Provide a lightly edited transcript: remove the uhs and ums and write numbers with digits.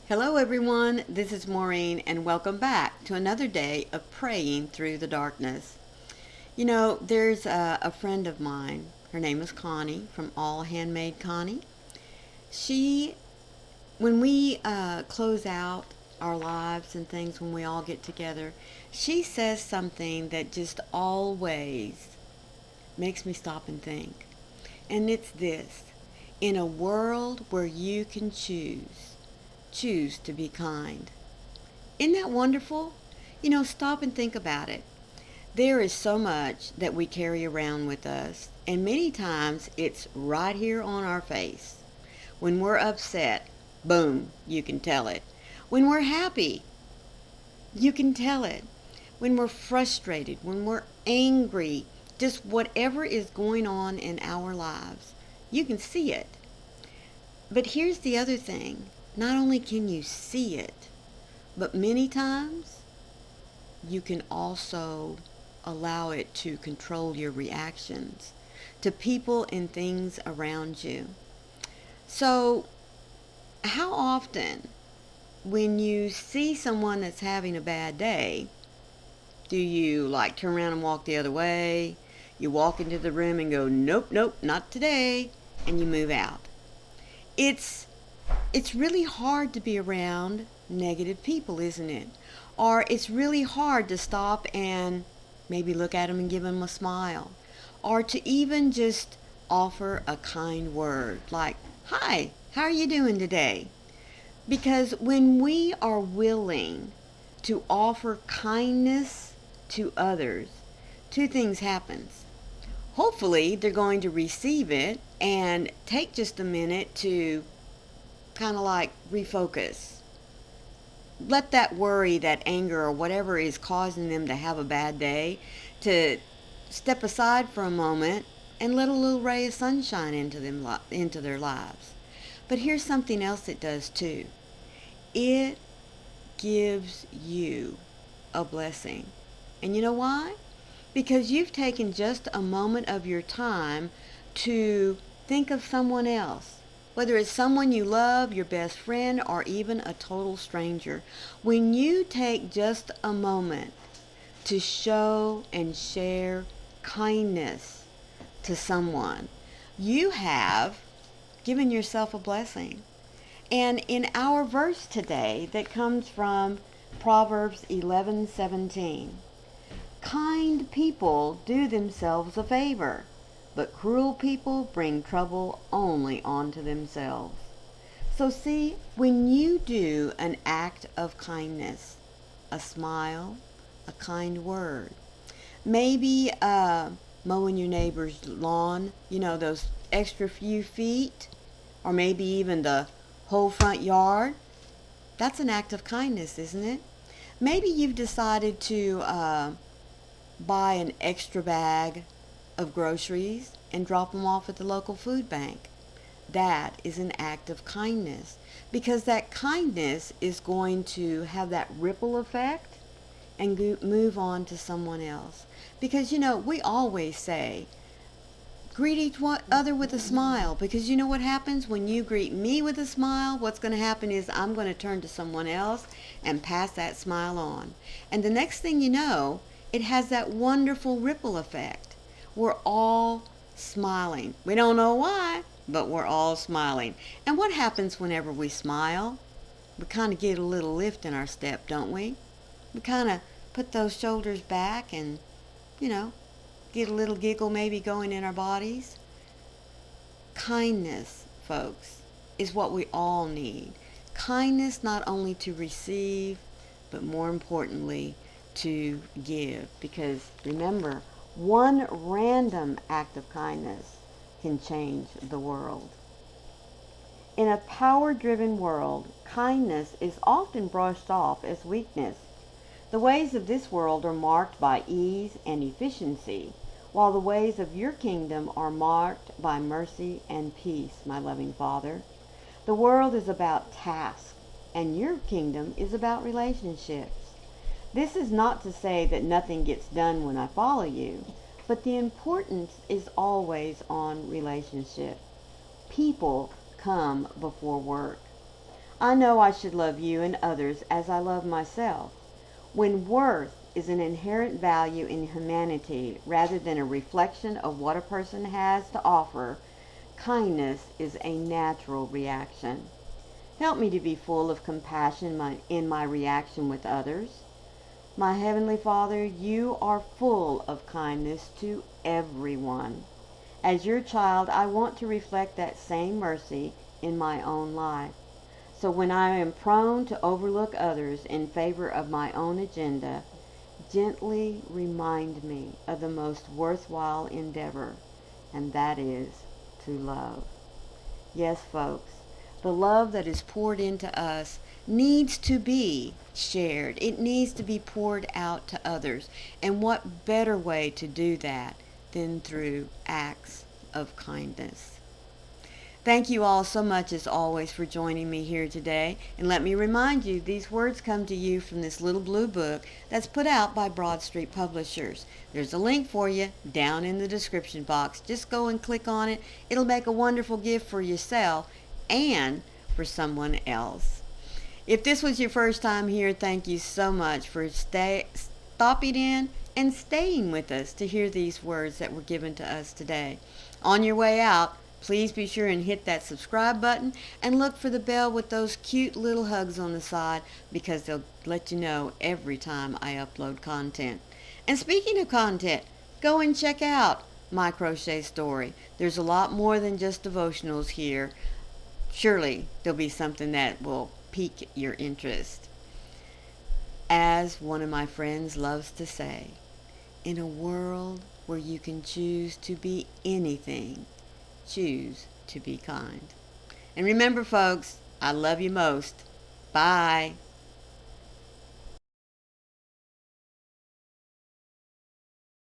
Hello everyone, this is Maureen and welcome back to another day of praying through the darkness. There's a friend of mine, her name is Connie from All Handmade Connie. She, when we close out our lives and things, when we all get together, she says something that just always makes me stop and think. And it's this: in a world where you can choose to be kind. Isn't that wonderful? Stop and think about it. There is so much that we carry around with us, and many times it's right here on our face. When we're upset, boom, you can tell it. When we're happy, you can tell it. When we're frustrated, when we're angry, just whatever is going on in our lives, you can see it. But here's the other thing: not only can you see it, but many times you can also allow it to control your reactions to people and things around you. So, how often, when you see someone that's having a bad day, do you like turn around and walk the other way? You walk into the room and go, nope, nope, not today, and you move out. It's really hard to be around negative people, isn't it? Or it's really hard to stop and maybe look at them and give them a smile. Or to even just offer a kind word like, hi, how are you doing today? Because when we are willing to offer kindness to others, two things happen. Hopefully, they're going to receive it and take just a minute to kind of like refocus. Let that worry, that anger, or whatever is causing them to have a bad day, to step aside for a moment and let a little ray of sunshine into their lives. But here's something else it does too. It gives you a blessing. And you know why? Because you've taken just a moment of your time to think of someone else. Whether it's someone you love, your best friend, or even a total stranger. When you take just a moment to show and share kindness to someone, you have given yourself a blessing. And in our verse today that comes from Proverbs 11:17, kind people do themselves a favor, but cruel people bring trouble only onto themselves. So see, when you do an act of kindness, a smile, a kind word, maybe mowing your neighbor's lawn, those extra few feet, or maybe even the whole front yard, that's an act of kindness, isn't it? Maybe you've decided to buy an extra bag of groceries and drop them off at the local food bank. That is an act of kindness, because that kindness is going to have that ripple effect and move on to someone else. Because we always say, greet each other with a smile, because you know what happens when you greet me with a smile? What's going to happen is I'm going to turn to someone else and pass that smile on. And the next thing you know, it has that wonderful ripple effect. We're all smiling. We don't know why, but we're all smiling. And what happens whenever we smile? We kind of get a little lift in our step, don't we? We kind of put those shoulders back and, get a little giggle maybe going in our bodies. Kindness, folks, is what we all need. Kindness not only to receive, but more importantly, to give. Because remember, one random act of kindness can change the world. In a power-driven world, kindness is often brushed off as weakness. The ways of this world are marked by ease and efficiency, while the ways of your kingdom are marked by mercy and peace, my loving Father. The world is about tasks, and your kingdom is about relationships. This is not to say that nothing gets done when I follow you, but the importance is always on relationship. People come before work. I know I should love you and others as I love myself. When worth is an inherent value in humanity rather than a reflection of what a person has to offer, kindness is a natural reaction. Help me to be full of compassion in my reaction with others. My Heavenly Father, you are full of kindness to everyone. As your child, I want to reflect that same mercy in my own life. So when I am prone to overlook others in favor of my own agenda, gently remind me of the most worthwhile endeavor, and that is to love. Yes, folks, the love that is poured into us needs to be shared. It needs to be poured out to others. And what better way to do that than through acts of kindness? Thank you all so much as always for joining me here today. And let me remind you, these words come to you from this little blue book that's put out by Broad Street Publishers. There's a link for you down in the description box. Just go and click on it. It'll make a wonderful gift for yourself and for someone else. If this was your first time here, thank you so much for stopping in and staying with us to hear these words that were given to us today. On your way out, please be sure and hit that subscribe button and look for the bell with those cute little hugs on the side, because they'll let you know every time I upload content. And speaking of content, go and check out My Crochet Story. There's a lot more than just devotionals here. Surely there'll be something that will pique your interest. As one of my friends loves to say, in a world where you can choose to be anything, choose to be kind. And remember, folks, I love you most. Bye.